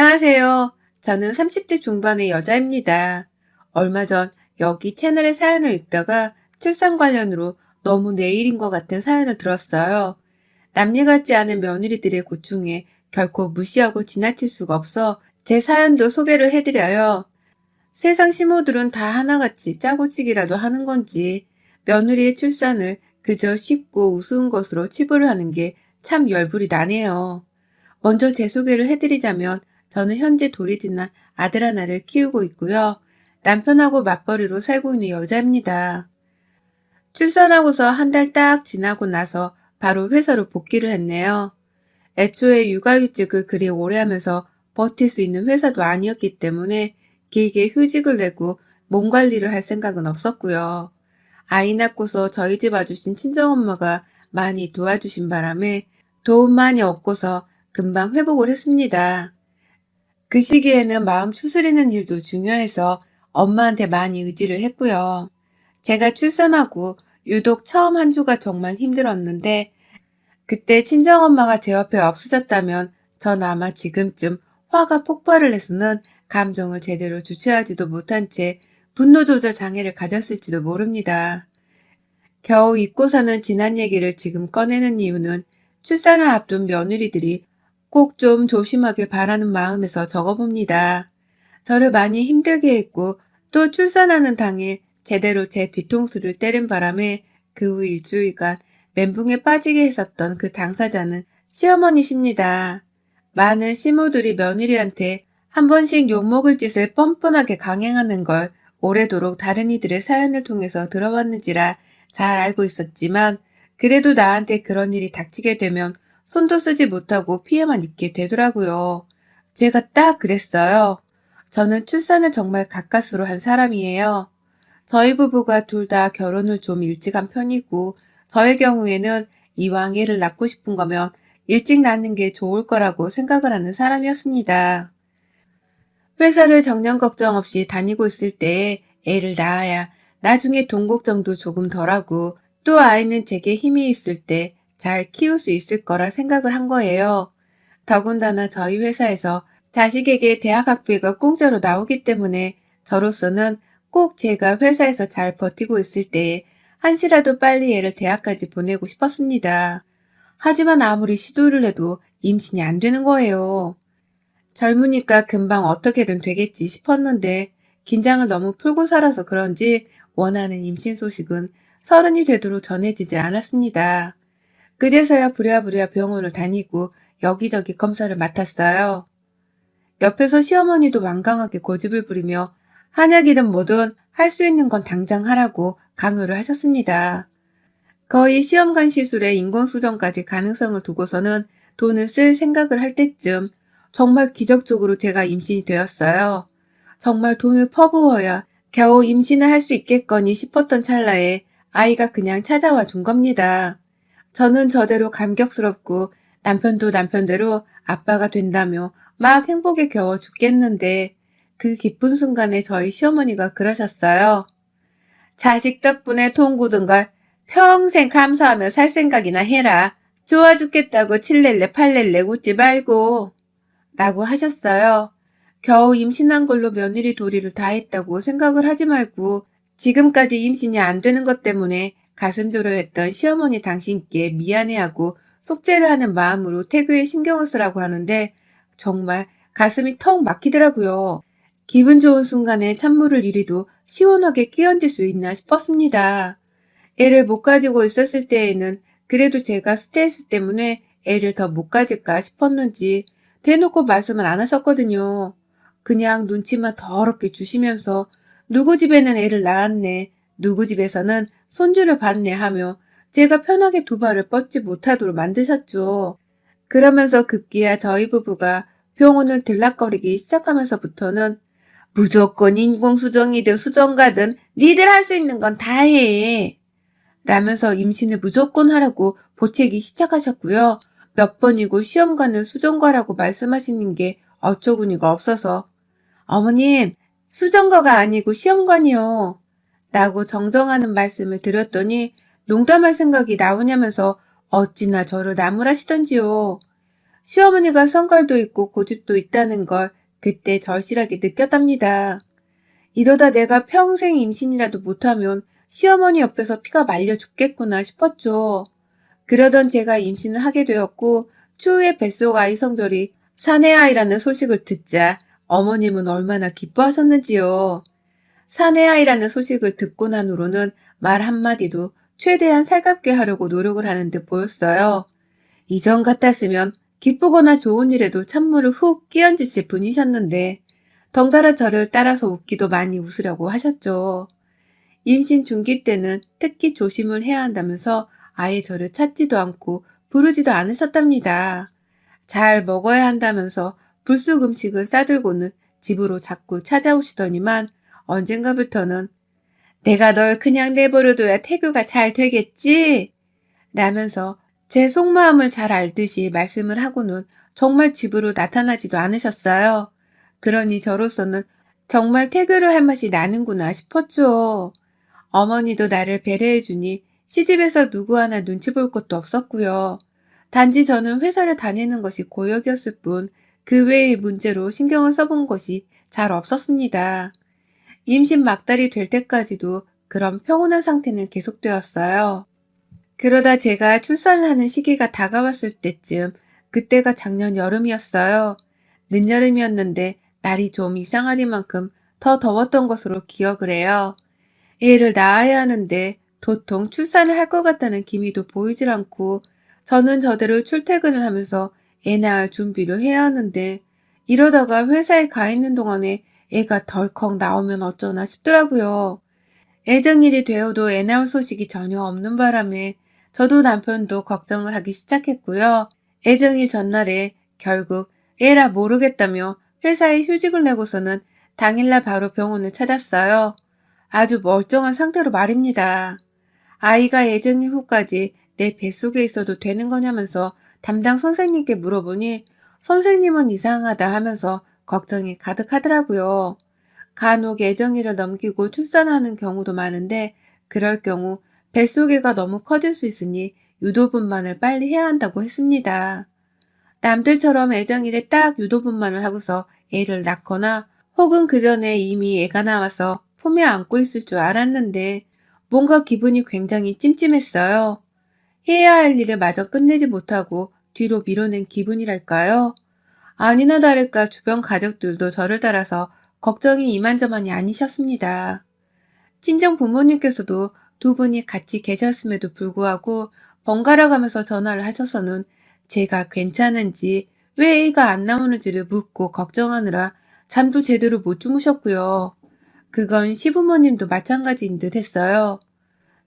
안녕하세요. 저는 30대 중반의 여자입니다. 얼마 전 여기 채널의 사연을 읽다가 출산 관련으로 너무 내 일인 것 같은 사연을 들었어요. 남일 같지 않은 며느리들의 고충에 결코 무시하고 지나칠 수가 없어 제 사연도 소개를 해드려요. 세상 시모들은 다 하나같이 짜고치기라도 하는 건지 며느리의 출산을 그저 쉽고 우스운 것으로 치부를 하는 게 참 열불이 나네요. 먼저 제 소개를 해드리자면 저는 현재 돌이 지난 아들 하나를 키우고 있고요. 남편하고 맞벌이로 살고 있는 여자입니다. 출산하고서 한 달 딱 지나고 나서 바로 회사로 복귀를 했네요. 애초에 육아휴직을 그리 오래 하면서 버틸 수 있는 회사도 아니었기 때문에 길게 휴직을 내고 몸 관리를 할 생각은 없었고요. 아이 낳고서 저희 집 와주신 친정엄마가 많이 도와주신 바람에 도움 많이 얻고서 금방 회복을 했습니다. 그 시기에는 마음 추스리는 일도 중요해서 엄마한테 많이 의지를 했고요. 제가 출산하고 유독 처음 한 주가 정말 힘들었는데 그때 친정엄마가 제 옆에 없으셨다면 전 아마 지금쯤 화가 폭발을 해서는 감정을 제대로 주체하지도 못한 채 분노 조절 장애를 가졌을지도 모릅니다. 겨우 잊고 사는 지난 얘기를 지금 꺼내는 이유는 출산을 앞둔 며느리들이 꼭 좀 조심하길 바라는 마음에서 적어봅니다. 저를 많이 힘들게 했고 또 출산하는 당일 제대로 제 뒤통수를 때린 바람에 그 후 일주일간 멘붕에 빠지게 했었던 그 당사자는 시어머니십니다. 많은 시모들이 며느리한테 한 번씩 욕먹을 짓을 뻔뻔하게 강행하는 걸 오래도록 다른 이들의 사연을 통해서 들어왔는지라 잘 알고 있었지만 그래도 나한테 그런 일이 닥치게 되면 손도 쓰지 못하고 피해만 입게 되더라고요. 제가 딱 그랬어요. 저는 출산을 정말 가까스로 한 사람이에요. 저희 부부가 둘 다 결혼을 좀 일찍 한 편이고 저의 경우에는 이왕 애를 낳고 싶은 거면 일찍 낳는 게 좋을 거라고 생각을 하는 사람이었습니다. 회사를 정년 걱정 없이 다니고 있을 때에 애를 낳아야 나중에 돈 걱정도 조금 덜하고 또 아이는 제게 힘이 있을 때 잘 키울 수 있을 거라 생각을 한 거예요. 더군다나 저희 회사에서 자식에게 대학 학비가 공짜로 나오기 때문에 저로서는 꼭 제가 회사에서 잘 버티고 있을 때에 한시라도 빨리 애를 대학까지 보내고 싶었습니다. 하지만 아무리 시도를 해도 임신이 안 되는 거예요. 젊으니까 금방 어떻게든 되겠지 싶었는데 긴장을 너무 풀고 살아서 그런지 원하는 임신 소식은 서른이 되도록 전해지질 않았습니다. 그제서야 부랴부랴 병원을 다니고 여기저기 검사를 맡았어요. 옆에서 시어머니도 완강하게 고집을 부리며 한약이든 뭐든 할 수 있는 건 당장 하라고 강요를 하셨습니다. 거의 시험관 시술에 인공수정까지 가능성을 두고서는 돈을 쓸 생각을 할 때쯤 정말 기적적으로 제가 임신이 되었어요. 정말 돈을 퍼부어야 겨우 임신을 할 수 있겠거니 싶었던 찰나에 아이가 그냥 찾아와 준 겁니다. 저는 저대로 감격스럽고 남편도 남편대로 아빠가 된다며 막 행복에 겨워 죽겠는데 그 기쁜 순간에 저희 시어머니가 그러셨어요. 자식 덕분에 돈 굳은 걸 평생 감사하며 살 생각이나 해라. 좋아 죽겠다고 칠렐레 팔렐레 웃지 말고 라고 하셨어요. 겨우 임신한 걸로 며느리 도리를 다 했다고 생각을 하지 말고 지금까지 임신이 안 되는 것 때문에 가슴 졸여했던 시어머니 당신께 미안해하고 속죄를 하는 마음으로 태교에 신경을 쓰라고 하는데 정말 가슴이 턱 막히더라고요. 기분 좋은 순간에 찬물을 이리도 시원하게 끼얹을 수 있나 싶었습니다. 애를 못 가지고 있었을 때에는 그래도 제가 스트레스 때문에 애를 더 못 가질까 싶었는지 대놓고 말씀은 안 하셨거든요. 그냥 눈치만 더럽게 주시면서 누구 집에는 애를 낳았네, 누구 집에서는 손주를 봤네 하며 제가 편하게 두 발을 뻗지 못하도록 만드셨죠. 그러면서 급기야 저희 부부가 병원을 들락거리기 시작하면서부터는 무조건 인공수정이든 수정가든 니들 할 수 있는 건 다 해. 라면서 임신을 무조건 하라고 보채기 시작하셨고요. 몇 번이고 시험관을 수정과라고 말씀하시는 게 어처구니가 없어서 어머님, 수정과가 아니고 시험관이요. 라고 정정하는 말씀을 드렸더니 농담할 생각이 나오냐면서 어찌나 저를 나무라시던지요. 시어머니가 성깔도 있고 고집도 있다는 걸 그때 절실하게 느꼈답니다. 이러다 내가 평생 임신이라도 못하면 시어머니 옆에서 피가 말려 죽겠구나 싶었죠. 그러던 제가 임신을 하게 되었고 추후에 뱃속 아이 성별이 사내아이라는 소식을 듣자 어머님은 얼마나 기뻐하셨는지요. 사내아이라는 소식을 듣고 난 후로는 말 한마디도 최대한 살갑게 하려고 노력을 하는 듯 보였어요. 이전 같았으면 기쁘거나 좋은 일에도 찬물을 훅 끼얹으실 분이셨는데 덩달아 저를 따라서 웃기도 많이 웃으려고 하셨죠. 임신 중기 때는 특히 조심을 해야 한다면서 아예 저를 찾지도 않고 부르지도 않으셨답니다. 잘 먹어야 한다면서 불쑥 음식을 싸들고는 집으로 자꾸 찾아오시더니만 언젠가부터는 내가 널 그냥 내버려둬야 태교가 잘 되겠지? 라면서 제 속마음을 잘 알듯이 말씀을 하고는 정말 집으로 나타나지도 않으셨어요. 그러니 저로서는 정말 태교를 할 맛이 나는구나 싶었죠. 어머니도 나를 배려해주니 시집에서 누구 하나 눈치 볼 것도 없었고요. 단지 저는 회사를 다니는 것이 고역이었을 뿐 그 외의 문제로 신경을 써본 것이 잘 없었습니다. 임신 막달이 될 때까지도 그런 평온한 상태는 계속되었어요. 그러다 제가 출산을 하는 시기가 다가왔을 때쯤, 그때가 작년 여름이었어요. 늦여름이었는데 날이 좀 이상하리만큼 더 더웠던 것으로 기억을 해요. 애를 낳아야 하는데 도통 출산을 할 것 같다는 기미도 보이질 않고 저는 저대로 출퇴근을 하면서 애 낳을 준비를 해야 하는데 이러다가 회사에 가 있는 동안에 애가 덜컥 나오면 어쩌나 싶더라고요. 애정일이 되어도 애 낳을 소식이 전혀 없는 바람에 저도 남편도 걱정을 하기 시작했고요. 애정일 전날에 결국 애라 모르겠다며 회사에 휴직을 내고서는 당일날 바로 병원을 찾았어요. 아주 멀쩡한 상태로 말입니다. 아이가 애정일 후까지 내 뱃속에 있어도 되는 거냐면서 담당 선생님께 물어보니 선생님은 이상하다 하면서 걱정이 가득하더라고요. 간혹 애정일을 넘기고 출산하는 경우도 많은데 그럴 경우 뱃속애가 너무 커질 수 있으니 유도분만을 빨리 해야 한다고 했습니다. 남들처럼 애정일에 딱 유도분만을 하고서 애를 낳거나 혹은 그 전에 이미 애가 나와서 품에 안고 있을 줄 알았는데 뭔가 기분이 굉장히 찜찜했어요. 해야 할 일을 마저 끝내지 못하고 뒤로 밀어낸 기분이랄까요? 아니나 다를까 주변 가족들도 저를 따라서 걱정이 이만저만이 아니셨습니다. 친정 부모님께서도 두 분이 같이 계셨음에도 불구하고 번갈아 가면서 전화를 하셔서는 제가 괜찮은지 왜 애가 안 나오는지를 묻고 걱정하느라 잠도 제대로 못 주무셨고요. 그건 시부모님도 마찬가지인 듯 했어요.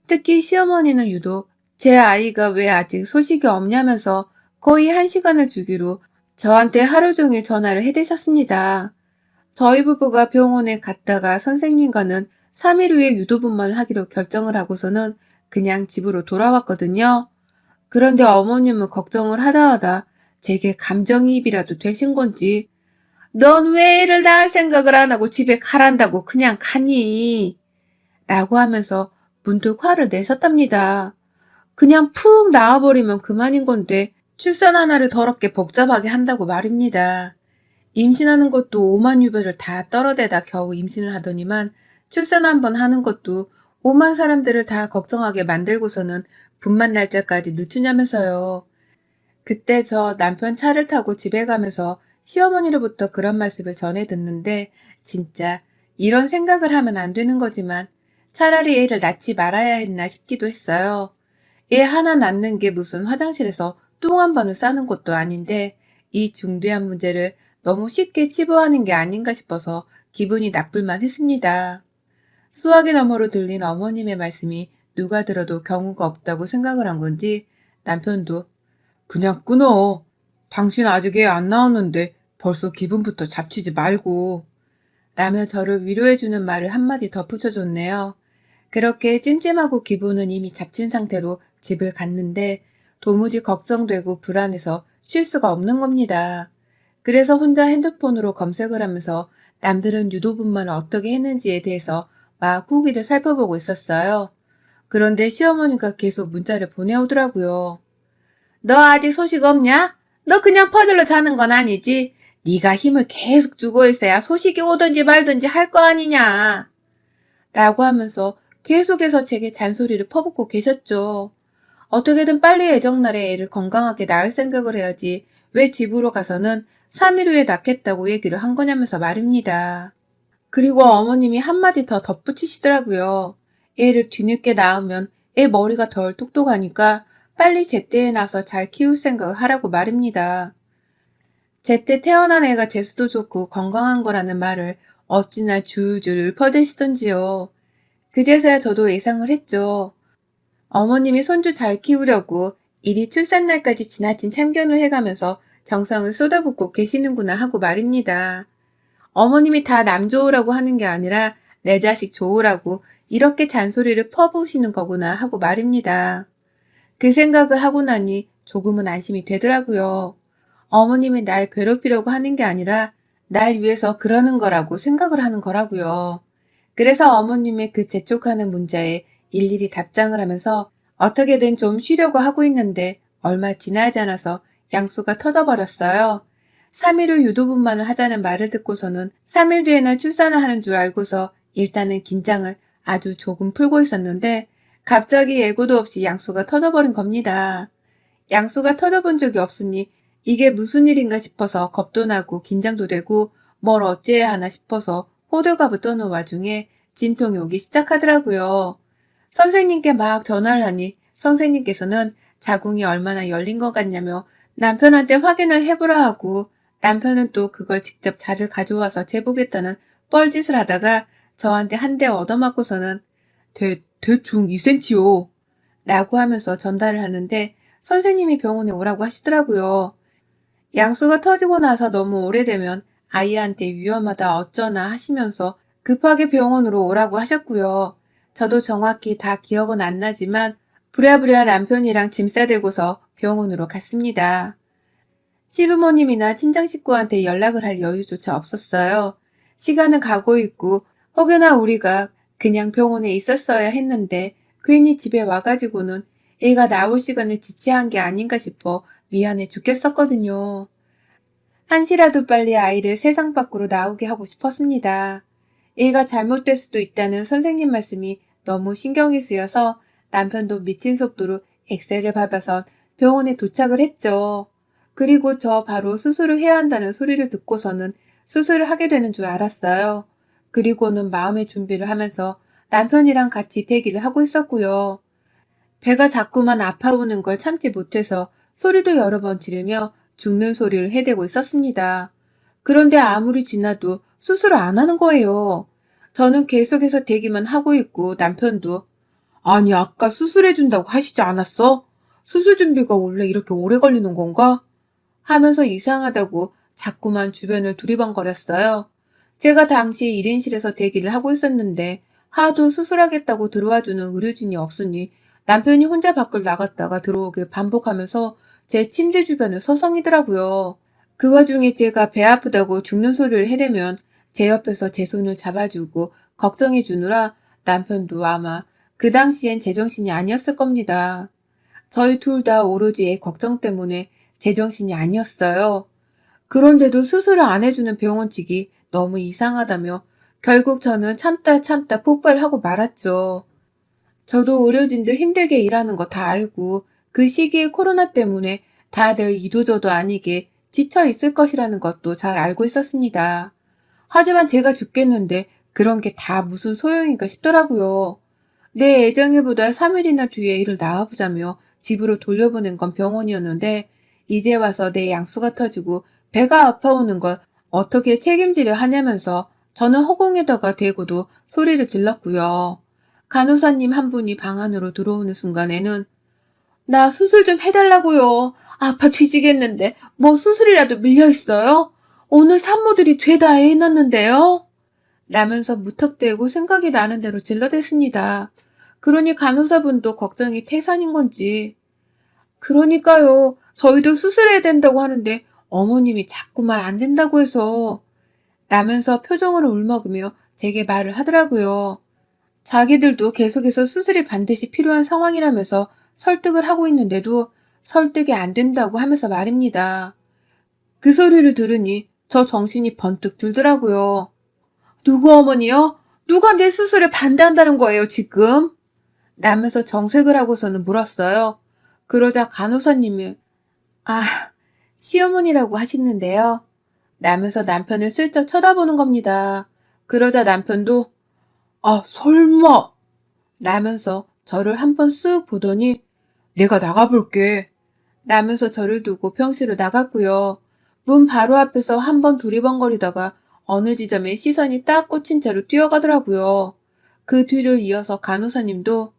특히 시어머니는 유독 제 아이가 왜 아직 소식이 없냐면서 거의 1시간을 주기로 저한테 하루 종일 전화를 해대셨습니다. 저희 부부가 병원에 갔다가 선생님과는 3일 후에 유도분만을 하기로 결정을 하고서는 그냥 집으로 돌아왔거든요. 그런데 어머님은 걱정을 하다 제게 감정이입이라도 되신 건지 넌 왜 애를 낳을 생각을 안 하고 집에 가란다고 그냥 가니? 라고 하면서 문득 화를 내셨답니다. 그냥 푹 나와버리면 그만인 건데 출산 하나를 더럽게 복잡하게 한다고 말입니다. 임신하는 것도 오만 유배를 다 떨어대다 겨우 임신을 하더니만 출산 한 번 하는 것도 오만 사람들을 다 걱정하게 만들고서는 분만 날짜까지 늦추냐면서요. 그때 저 남편 차를 타고 집에 가면서 시어머니로부터 그런 말씀을 전해 듣는데 진짜 이런 생각을 하면 안 되는 거지만 차라리 애를 낳지 말아야 했나 싶기도 했어요. 애 하나 낳는 게 무슨 화장실에서 똥 한 번을 싸는 것도 아닌데 이 중대한 문제를 너무 쉽게 치부하는 게 아닌가 싶어서 기분이 나쁠만 했습니다. 수화기 너머로 들린 어머님의 말씀이 누가 들어도 경우가 없다고 생각을 한 건지 남편도 그냥 끊어. 당신 아직 애 안 나왔는데 벌써 기분부터 잡치지 말고. 라며 저를 위로해주는 말을 한마디 덧붙여줬네요. 그렇게 찜찜하고 기분은 이미 잡친 상태로 집을 갔는데 도무지 걱정되고 불안해서 쉴 수가 없는 겁니다. 그래서 혼자 핸드폰으로 검색을 하면서 남들은 유도분만을 어떻게 했는지에 대해서 막 후기를 살펴보고 있었어요. 그런데 시어머니가 계속 문자를 보내오더라고요. 너 아직 소식 없냐? 너 그냥 퍼들러 자는 건 아니지? 네가 힘을 계속 주고 있어야 소식이 오든지 말든지 할 거 아니냐. 라고 하면서 계속해서 제게 잔소리를 퍼붓고 계셨죠. 어떻게든 빨리 예정날에 애를 건강하게 낳을 생각을 해야지 왜 집으로 가서는 3일 후에 낳겠다고 얘기를 한 거냐면서 말입니다. 그리고 어머님이 한마디 더 덧붙이시더라고요. 애를 뒤늦게 낳으면 애 머리가 덜 똑똑하니까 빨리 제때에 나서 잘 키울 생각을 하라고 말입니다. 제때 태어난 애가 재수도 좋고 건강한 거라는 말을 어찌나 줄줄 퍼대시던지요. 그제서야 저도 예상을 했죠. 어머님이 손주 잘 키우려고 이리 출산날까지 지나친 참견을 해가면서 정성을 쏟아붓고 계시는구나 하고 말입니다. 어머님이 다 남 좋으라고 하는 게 아니라 내 자식 좋으라고 이렇게 잔소리를 퍼부으시는 거구나 하고 말입니다. 그 생각을 하고 나니 조금은 안심이 되더라고요. 어머님이 날 괴롭히려고 하는 게 아니라 날 위해서 그러는 거라고 생각을 하는 거라고요. 그래서 어머님의 그 재촉하는 문자에 일일이 답장을 하면서 어떻게든 좀 쉬려고 하고 있는데 얼마 지나지 않아서 양수가 터져버렸어요. 3일 후 유도분만을 하자는 말을 듣고서는 3일 뒤에는 출산을 하는 줄 알고서 일단은 긴장을 아주 조금 풀고 있었는데 갑자기 예고도 없이 양수가 터져버린 겁니다. 양수가 터져본 적이 없으니 이게 무슨 일인가 싶어서 겁도 나고 긴장도 되고 뭘 어찌해야 하나 싶어서 호들갑을 떠는 와중에 진통이 오기 시작하더라고요. 선생님께 막 전화를 하니 선생님께서는 자궁이 얼마나 열린 것 같냐며 남편한테 확인을 해보라 하고 남편은 또 그걸 직접 자를 가져와서 재보겠다는 뻘짓을 하다가 저한테 한 대 얻어맞고서는 대충 2cm요 라고 하면서 전달을 하는데 선생님이 병원에 오라고 하시더라고요. 양수가 터지고 나서 너무 오래되면 아이한테 위험하다 어쩌나 하시면서 급하게 병원으로 오라고 하셨고요. 저도 정확히 다 기억은 안 나지만 부랴부랴 남편이랑 짐 싸들고서 병원으로 갔습니다. 시부모님이나 친정 식구한테 연락을 할 여유조차 없었어요. 시간은 가고 있고 혹여나 우리가 그냥 병원에 있었어야 했는데 괜히 집에 와가지고는 애가 나올 시간을 지체한 게 아닌가 싶어 미안해 죽겠었거든요. 한시라도 빨리 아이를 세상 밖으로 나오게 하고 싶었습니다. 애가 잘못될 수도 있다는 선생님 말씀이 너무 신경이 쓰여서 남편도 미친 속도로 엑셀을 밟아서 병원에 도착을 했죠. 그리고 저 바로 수술을 해야 한다는 소리를 듣고서는 수술을 하게 되는 줄 알았어요. 그리고는 마음의 준비를 하면서 남편이랑 같이 대기를 하고 있었고요. 배가 자꾸만 아파오는 걸 참지 못해서 소리도 여러 번 지르며 죽는 소리를 해대고 있었습니다. 그런데 아무리 지나도 수술을 안 하는 거예요. 저는 계속해서 대기만 하고 있고 남편도 아니 아까 수술해준다고 하시지 않았어? 수술 준비가 원래 이렇게 오래 걸리는 건가? 하면서 이상하다고 자꾸만 주변을 두리번거렸어요. 제가 당시 1인실에서 대기를 하고 있었는데 하도 수술하겠다고 들어와주는 의료진이 없으니 남편이 혼자 밖을 나갔다가 들어오길 반복하면서 제 침대 주변을 서성이더라고요. 그 와중에 제가 배 아프다고 죽는 소리를 해대면 제 옆에서 제 손을 잡아주고 걱정해 주느라 남편도 아마 그 당시엔 제정신이 아니었을 겁니다. 저희 둘 다 오로지 애 걱정 때문에 제정신이 아니었어요. 그런데도 수술을 안 해주는 병원 측이 너무 이상하다며 결국 저는 참다 폭발하고 말았죠. 저도 의료진들 힘들게 일하는 거 다 알고 그 시기에 코로나 때문에 다들 이도저도 아니게 지쳐 있을 것이라는 것도 잘 알고 있었습니다. 하지만 제가 죽겠는데 그런 게 다 무슨 소용인가 싶더라고요. 내 애정이보다 3일이나 뒤에 일을 나와보자며 집으로 돌려보낸 건 병원이었는데 이제 와서 내 양수가 터지고 배가 아파오는 걸 어떻게 책임지려 하냐면서 저는 허공에다가 대고도 소리를 질렀고요. 간호사님 한 분이 방 안으로 들어오는 순간에는 나 수술 좀 해달라고요. 아파 뒤지겠는데 뭐 수술이라도 밀려있어요? 오늘 산모들이 죄다 애 낳는데요? 라면서 무턱대고 생각이 나는 대로 질러댔습니다. 그러니 간호사분도 걱정이 태산인 건지. 그러니까요. 저희도 수술해야 된다고 하는데 어머님이 자꾸만 안 된다고 해서 라면서 표정으로 울먹으며 제게 말을 하더라고요. 자기들도 계속해서 수술이 반드시 필요한 상황이라면서 설득을 하고 있는데도 설득이 안 된다고 하면서 말입니다. 그 소리를 들으니 저 정신이 번뜩 들더라고요. 누구 어머니요? 누가 내 수술에 반대한다는 거예요, 지금? 라면서 정색을 하고서는 물었어요. 그러자 간호사님이 아, 시어머니라고 하시는데요. 라면서 남편을 슬쩍 쳐다보는 겁니다. 그러자 남편도 아, 설마 라면서 저를 한번 쓱 보더니 내가 나가볼게 라면서 저를 두고 병실로 나갔고요. 문 바로 앞에서 한번 두리번거리다가 어느 지점에 시선이 딱 꽂힌 채로 뛰어가더라고요. 그 뒤를 이어서 간호사님도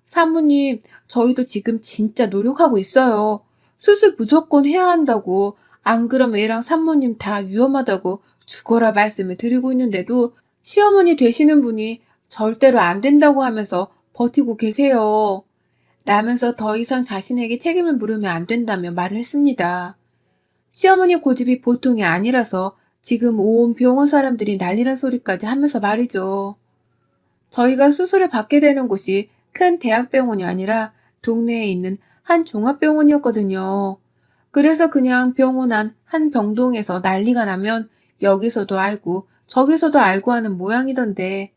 사모님, 저희도 지금 진짜 노력하고 있어요. 수술 무조건 해야 한다고. 안 그러면 애랑 산모님 다 위험하다고 죽어라 말씀을 드리고 있는데도 시어머니 되시는 분이 절대로 안 된다고 하면서 버티고 계세요. 라면서 더 이상 자신에게 책임을 물으면 안 된다며 말을 했습니다. 시어머니 고집이 보통이 아니라서 지금 온 병원 사람들이 난리란 소리까지 하면서 말이죠. 저희가 수술을 받게 되는 곳이 큰 대학병원이 아니라 동네에 있는 한 종합병원이었거든요. 그래서 그냥 병원 안 한 병동에서 난리가 나면 여기서도 알고 저기서도 알고 하는 모양이던데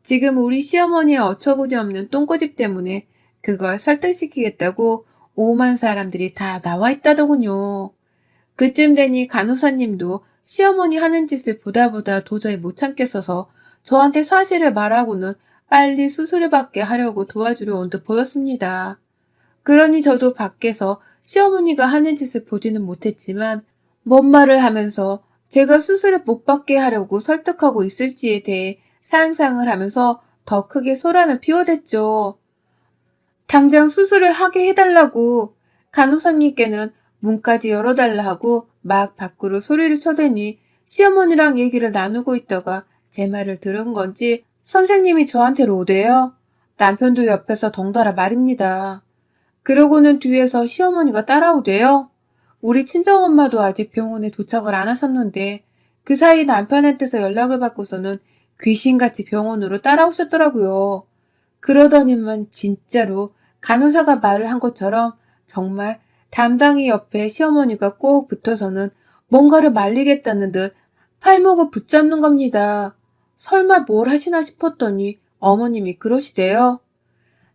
지금 우리 시어머니의 어처구니 없는 똥꼬집 때문에 그걸 설득시키겠다고 오만 사람들이 다 나와 있다더군요. 그쯤 되니 간호사님도 시어머니 하는 짓을 보다 보다 도저히 못 참겠어서 저한테 사실을 말하고는 빨리 수술을 받게 하려고 도와주려 온 듯 보였습니다. 그러니 저도 밖에서 시어머니가 하는 짓을 보지는 못했지만 뭔 말을 하면서 제가 수술을 못 받게 하려고 설득하고 있을지에 대해 상상을 하면서 더 크게 소란을 피워댔죠. 당장 수술을 하게 해달라고 간호사님께는 문까지 열어달라 하고 막 밖으로 소리를 쳐대니 시어머니랑 얘기를 나누고 있다가 제 말을 들은 건지 선생님이 저한테로 오대요. 남편도 옆에서 덩달아 말입니다. 그러고는 뒤에서 시어머니가 따라오대요. 우리 친정엄마도 아직 병원에 도착을 안 하셨는데 그 사이 남편한테서 연락을 받고서는 귀신같이 병원으로 따라오셨더라고요. 그러더니만 진짜로 간호사가 말을 한 것처럼 정말 담당이 옆에 시어머니가 꼭 붙어서는 뭔가를 말리겠다는 듯 팔목을 붙잡는 겁니다. 설마 뭘 하시나 싶었더니 어머님이 그러시대요.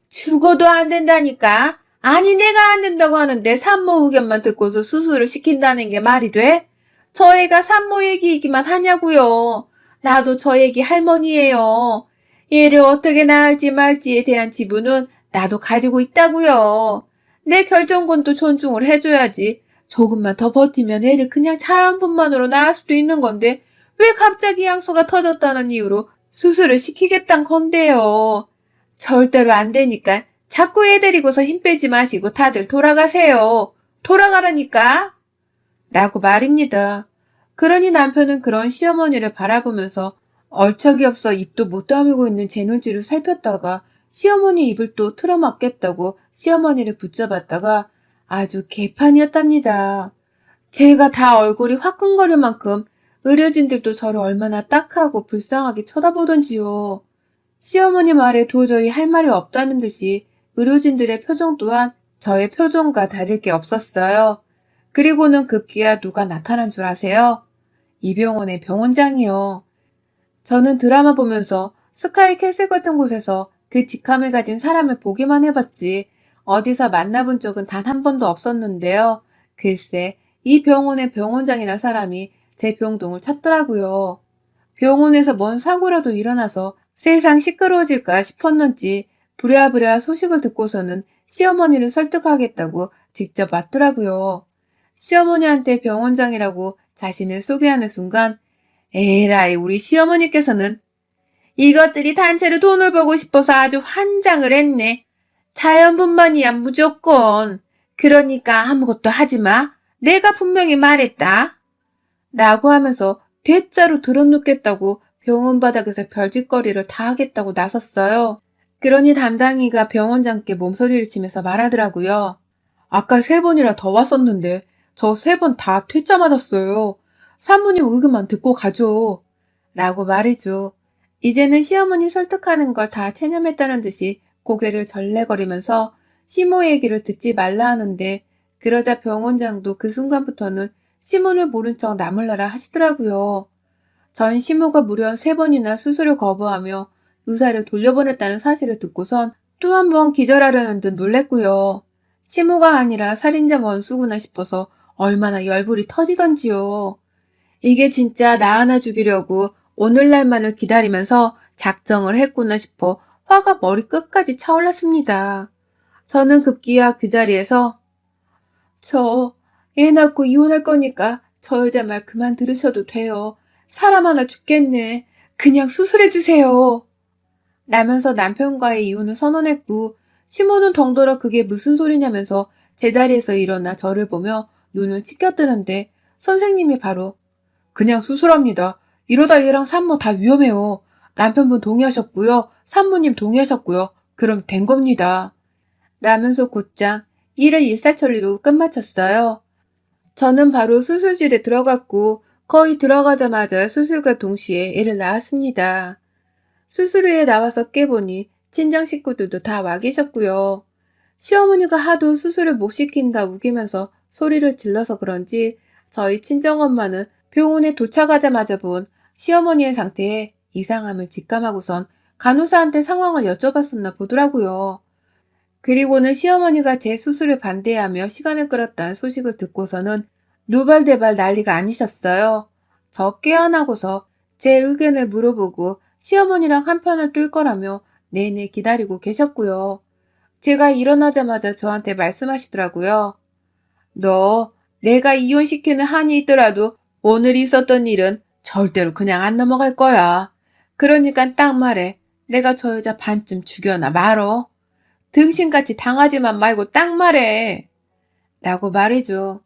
죽어도 안 된다니까. 아니 내가 안 된다고 하는데 산모 의견만 듣고서 수술을 시킨다는 게 말이 돼? 저 애가 산모 얘기이기만 하냐고요. 나도 저 애기 할머니예요. 얘를 어떻게 낳을지 말지에 대한 지분은 나도 가지고 있다고요. 내 결정권도 존중을 해줘야지. 조금만 더 버티면 애를 그냥 자연분만으로 낳을 수도 있는 건데 왜 갑자기 양수가 터졌다는 이유로 수술을 시키겠단 건데요. 절대로 안 되니까 자꾸 애 데리고서 힘 빼지 마시고 다들 돌아가세요. 돌아가라니까. 라고 말입니다. 그러니 남편은 그런 시어머니를 바라보면서 얼척이 없어 입도 못 다물고 있는 제 눈치를 살폈다가 시어머니 입을 또 틀어막겠다고 시어머니를 붙잡았다가 아주 개판이었답니다. 제가 다 얼굴이 화끈거릴 만큼 의료진들도 저를 얼마나 딱하고 불쌍하게 쳐다보던지요. 시어머니 말에 도저히 할 말이 없다는 듯이 의료진들의 표정 또한 저의 표정과 다를 게 없었어요. 그리고는 급기야 누가 나타난 줄 아세요? 이 병원의 병원장이요. 저는 드라마 보면서 스카이 캐슬 같은 곳에서 그 직함을 가진 사람을 보기만 해봤지 어디서 만나본 적은 단 한 번도 없었는데요. 글쎄, 이 병원의 병원장이란 사람이 제 병동을 찾더라고요. 병원에서 뭔 사고라도 일어나서 세상 시끄러워질까 싶었는지 부랴부랴 소식을 듣고서는 시어머니를 설득하겠다고 직접 왔더라고요. 시어머니한테 병원장이라고 자신을 소개하는 순간 에라이 우리 시어머니께서는 이것들이 단체로 돈을 벌고 싶어서 아주 환장을 했네. 자연분만이야 무조건. 그러니까 아무것도 하지 마. 내가 분명히 말했다. 라고 하면서 대자로 들어눕겠다고 병원 바닥에서 별짓거리를 다 하겠다고 나섰어요. 그러니 담당이가 병원장께 몸서리를 치면서 말하더라고요. 아까 3번이나 더 왔었는데 저 3번 다 퇴짜 맞았어요. 사모님 의견만 듣고 가죠. 라고 말이죠. 이제는 시어머니 설득하는 걸 다 체념했다는 듯이 고개를 절레거리면서 시모 얘기를 듣지 말라 하는데 그러자 병원장도 그 순간부터는 시몬을 모른 척 나몰라라 하시더라고요. 전 시모가 무려 3번이나 수술을 거부하며 의사를 돌려보냈다는 사실을 듣고선 또 한 번 기절하려는 듯 놀랬고요. 시모가 아니라 살인자 원수구나 싶어서 얼마나 열불이 터지던지요. 이게 진짜 나 하나 죽이려고 오늘날만을 기다리면서 작정을 했구나 싶어 화가 머리 끝까지 차올랐습니다. 저는 급기야 그 자리에서 저 애 낳고 이혼할 거니까 저 여자 말 그만 들으셔도 돼요. 사람 하나 죽겠네. 그냥 수술해주세요. 라면서 남편과의 이혼을 선언했고 시모는 덩달아 그게 무슨 소리냐면서 제자리에서 일어나 저를 보며 눈을 치켜뜨는데 선생님이 바로 그냥 수술합니다. 이러다 얘랑 산모 다 위험해요. 남편분 동의하셨고요. 산모님 동의하셨고요. 그럼 된 겁니다. 라면서 곧장 일을 일사천리로 끝마쳤어요. 저는 바로 수술실에 들어갔고 거의 들어가자마자 수술과 동시에 애를 낳았습니다. 수술 후에 나와서 깨보니 친정 식구들도 다 와 계셨고요. 시어머니가 하도 수술을 못 시킨다 우기면서 소리를 질러서 그런지 저희 친정엄마는 병원에 도착하자마자 본 시어머니의 상태에 이상함을 직감하고선 간호사한테 상황을 여쭤봤었나 보더라고요. 그리고는 시어머니가 제 수술을 반대하며 시간을 끌었다는 소식을 듣고서는 노발대발 난리가 아니셨어요. 저 깨어나고서 제 의견을 물어보고 시어머니랑 한편을 뜰 거라며 내내 기다리고 계셨고요. 제가 일어나자마자 저한테 말씀하시더라고요. 너 내가 이혼시키는 한이 있더라도 오늘 있었던 일은 절대로 그냥 안 넘어갈 거야. 그러니까 딱 말해. 내가 저 여자 반쯤 죽여놔 말어. 등신같이 당하지만 말고 딱 말해. 라고 말이죠.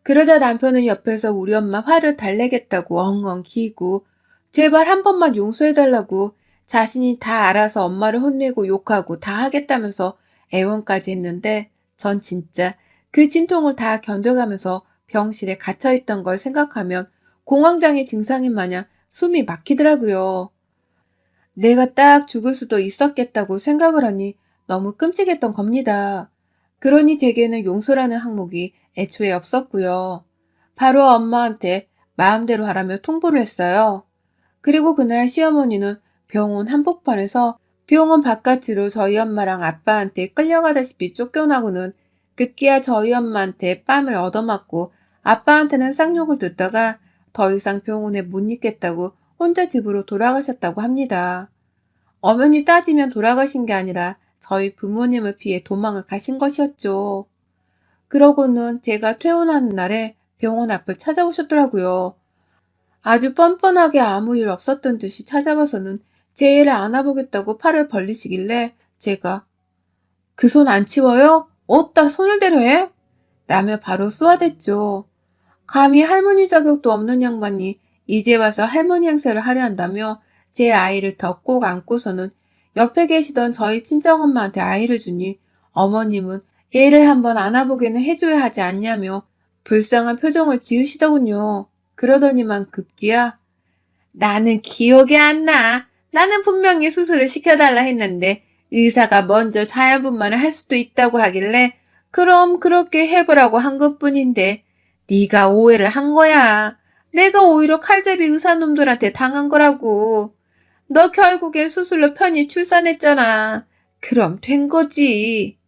그러자 남편은 옆에서 우리 엄마 화를 달래겠다고 엉엉 기고 제발 한 번만 용서해달라고 자신이 다 알아서 엄마를 혼내고 욕하고 다 하겠다면서 애원까지 했는데 전 진짜 그 진통을 다 견뎌가면서 병실에 갇혀있던 걸 생각하면 공황장애 증상인 마냥 숨이 막히더라고요. 내가 딱 죽을 수도 있었겠다고 생각을 하니 너무 끔찍했던 겁니다. 그러니 제게는 용서라는 항목이 애초에 없었고요. 바로 엄마한테 마음대로 하라며 통보를 했어요. 그리고 그날 시어머니는 병원 한복판에서 병원 바깥으로 저희 엄마랑 아빠한테 끌려가다시피 쫓겨나고는 급기야 저희 엄마한테 뺨을 얻어맞고 아빠한테는 쌍욕을 듣다가 더 이상 병원에 못 있겠다고 혼자 집으로 돌아가셨다고 합니다. 엄연히 따지면 돌아가신 게 아니라 저희 부모님을 피해 도망을 가신 것이었죠. 그러고는 제가 퇴원하는 날에 병원 앞을 찾아오셨더라고요. 아주 뻔뻔하게 아무 일 없었던 듯이 찾아와서는 제 애를 안아보겠다고 팔을 벌리시길래 제가 그 손 안 치워요? 어디다 손을 대려 해? 라며 바로 쏘아댔죠. 감히 할머니 자격도 없는 양반이 이제 와서 할머니 행세를 하려 한다며 제 아이를 더 꼭 안고서는 옆에 계시던 저희 친정엄마한테 아이를 주니 어머님은 얘를 한번 안아보게는 해줘야 하지 않냐며 불쌍한 표정을 지으시더군요. 그러더니만 급기야 나는 기억이 안 나. 나는 분명히 수술을 시켜달라 했는데 의사가 먼저 자연분만을 할 수도 있다고 하길래 그럼 그렇게 해보라고 한 것뿐인데 네가 오해를 한 거야. 내가 오히려 칼잡이 의사놈들한테 당한 거라고. 너 결국엔 수술로 편히 출산했잖아. 그럼 된 거지.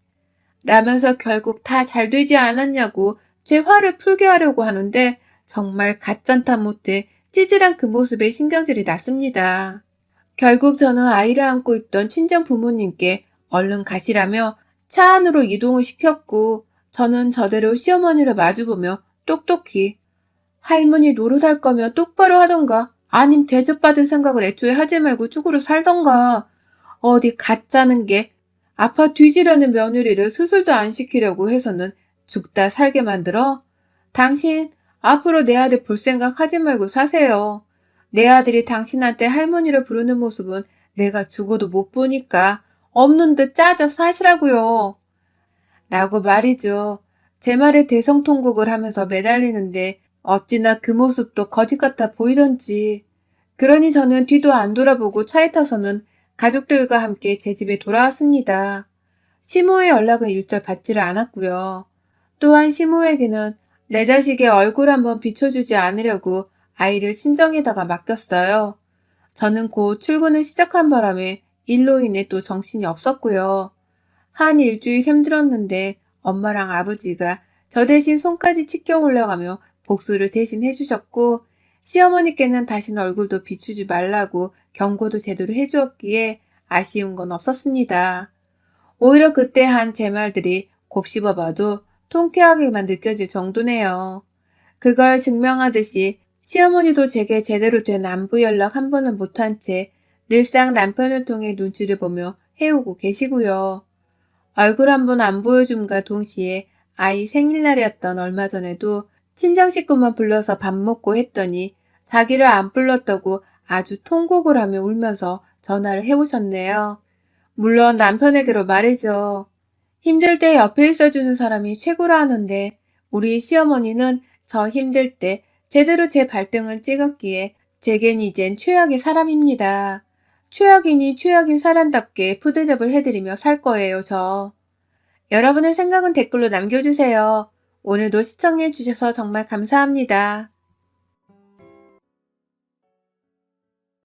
라면서 결국 다 잘 되지 않았냐고 제 화를 풀게 하려고 하는데 정말 가짠타 못해 찌질한 그 모습에 신경질이 났습니다. 결국 저는 아이를 안고 있던 친정 부모님께 얼른 가시라며 차 안으로 이동을 시켰고 저는 저대로 시어머니를 마주보며 똑똑히 할머니 노릇할 거면 똑바로 하던가 아님 대접받을 생각을 애초에 하지 말고 쭈그려 살던가 어디 가짜는 게 아파 뒤지려는 며느리를 수술도 안 시키려고 해서는 죽다 살게 만들어? 당신 앞으로 내 아들 볼 생각 하지 말고 사세요. 내 아들이 당신한테 할머니를 부르는 모습은 내가 죽어도 못 보니까 없는 듯 짜져 사시라고요. 라고 말이죠. 제 말에 대성통곡을 하면서 매달리는데 어찌나 그 모습도 거짓 같아 보이던지. 그러니 저는 뒤도 안 돌아보고 차에 타서는 가족들과 함께 제 집에 돌아왔습니다. 시모의 연락은 일절 받지를 않았고요. 또한 시모에게는 내 자식의 얼굴 한번 비춰주지 않으려고 아이를 친정에다가 맡겼어요. 저는 곧 출근을 시작한 바람에 일로 인해 또 정신이 없었고요. 한 일주일 힘들었는데 엄마랑 아버지가 저 대신 손까지 치켜 올려가며 복수를 대신 해주셨고, 시어머니께는 다시는 얼굴도 비추지 말라고 경고도 제대로 해주었기에 아쉬운 건 없었습니다. 오히려 그때 한 제 말들이 곱씹어봐도 통쾌하게만 느껴질 정도네요. 그걸 증명하듯이 시어머니도 제게 제대로 된 안부 연락 한 번은 못한 채 늘상 남편을 통해 눈치를 보며 해오고 계시고요. 얼굴 한 번 안 보여줌과 동시에 아이 생일날이었던 얼마 전에도 친정 식구만 불러서 밥 먹고 했더니 자기를 안 불렀다고 아주 통곡을 하며 울면서 전화를 해오셨네요. 물론 남편에게로 말이죠. 힘들 때 옆에 있어주는 사람이 최고라 하는데 우리 시어머니는 저 힘들 때 제대로 제 발등을 찍었기에 제겐 이젠 최악의 사람입니다. 최악이니 최악인 사람답게 푸대접을 해드리며 살 거예요, 저. 여러분의 생각은 댓글로 남겨주세요. 오늘도 시청해주셔서 정말 감사합니다.